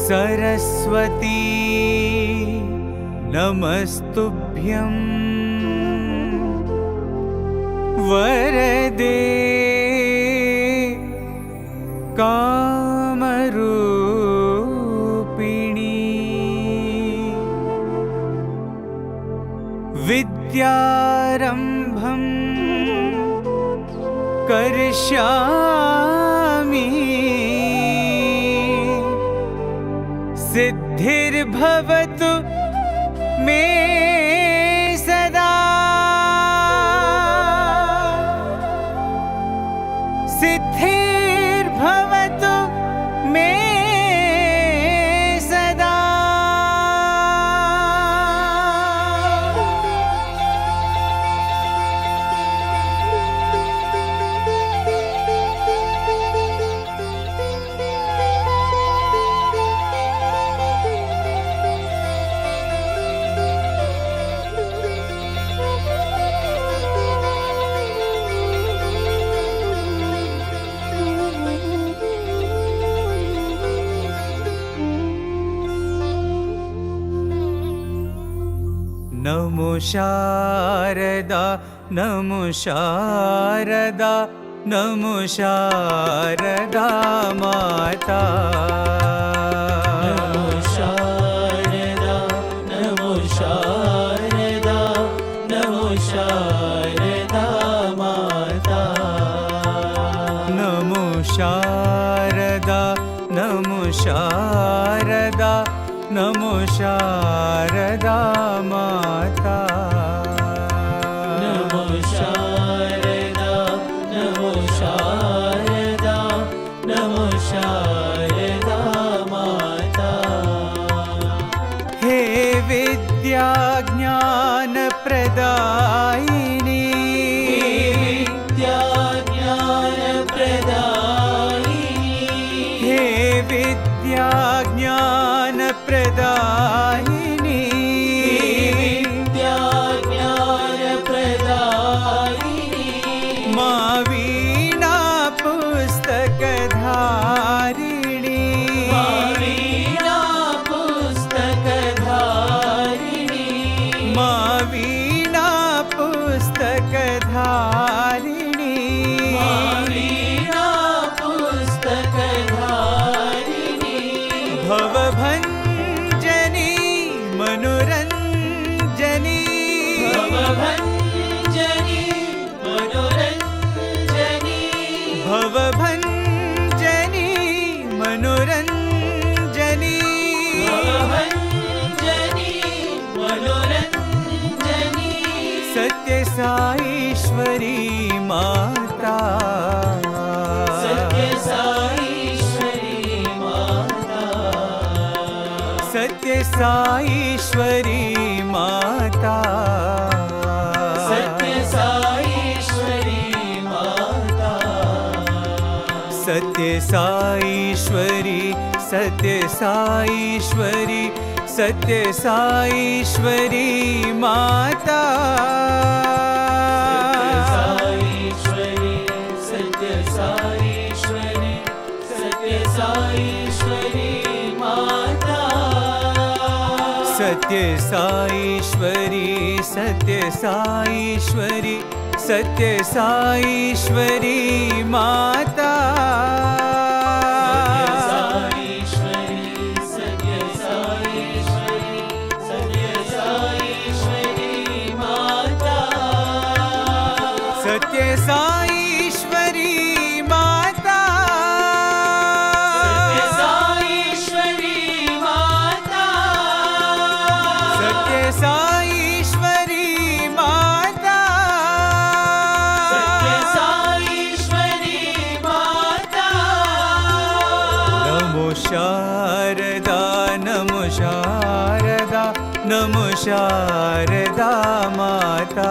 सरस्वती नमस्तुभ्यं वरदे कामरूपिणी विद्यारम्भं करिष्यामि सिद्धिर्भवतु मे सदा सिद्धिर्भवतु मे सदा नमो शारदा नमो शारदा नमो शारदा माता नमो शारदा नमो शारदा नमो शारदा माता नमो शारदा नमो शारदा नमो शारदा माता नमो शारदा नमो शारदा नमो शारदा माता हे विद्या ज्ञान प्रदायिनी विद्या ज्ञान प्रदायिनी हे विद्या ज्ञान प्रदायिनी विद्या ज्ञान प्रदायिनी मा वीणा पुस्तकधारिणी मा वीणा पुस्तकधारिणी मा वीणा पुस्तकधारिणी मा वीणा पुस्तकधारिणी भवभञ्जनी मनोरञ्जनी भवभञ्जनी मनोरञ्जनी भवभञ्जनी मनोरञ्जनी भवभञ्जनी मनोरञ्जनी सत्यसाईश्वरी माता सत्यसाईश्वरी माता सत्यसाईश्वरी माता सत्यसाईश्वरी माता सत्यसाईश्वरी सत्यसाईश्वरी सत्यसाईश्वरी माता सत्यसाईश्वरी सत्यसाईश्वरी सत्यसाईश्वरी माता सत्यसाईश्वरी सत्यसाईश्वरी सत्यसाईश्वरी माता सत्यसाईश्वरी माता सत्यसाईश्वरी माता सत्यसाईश्वरी माता सत्यसाईश्वरी माता नमो शारदा नमो शारदा नमो शारदा माता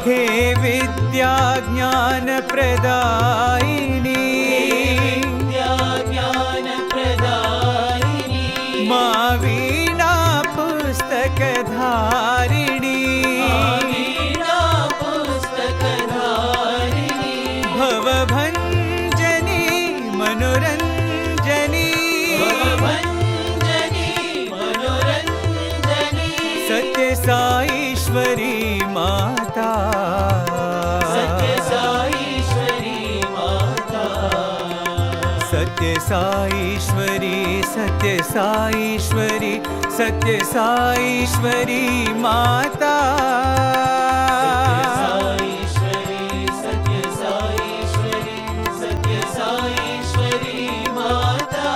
हे विद्या ज्ञान प्रदायिनी विद्या ज्ञान प्रदायिनी मा वीणा पुस्तक पुस्तकधारिणी वीणा पुस्तकधारिणी भवभञ्जनी मनोरञ्जनी भवभञ्जनी मनोरञ्जनी सत्यसाईश्वरी माता सत्यसाईश्वरी माता सत्यसाईश्वरी सत्यसाईश्वरी सत्यसाईश्वरी माता सत्यसाईश्वरी सत्यसाईश्वरी सत्यसाईश्वरी माता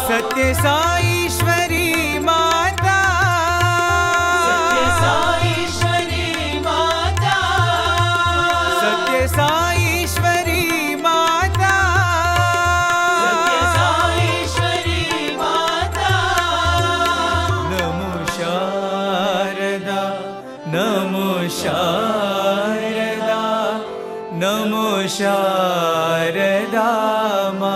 सत्यसाईश्वरी माता सत्यसाईश्वरी माता सत्यसाईश्वरी माता सत्यसाईश्वरी माता नमो शारदा नमो शारदा नमो शारदा मा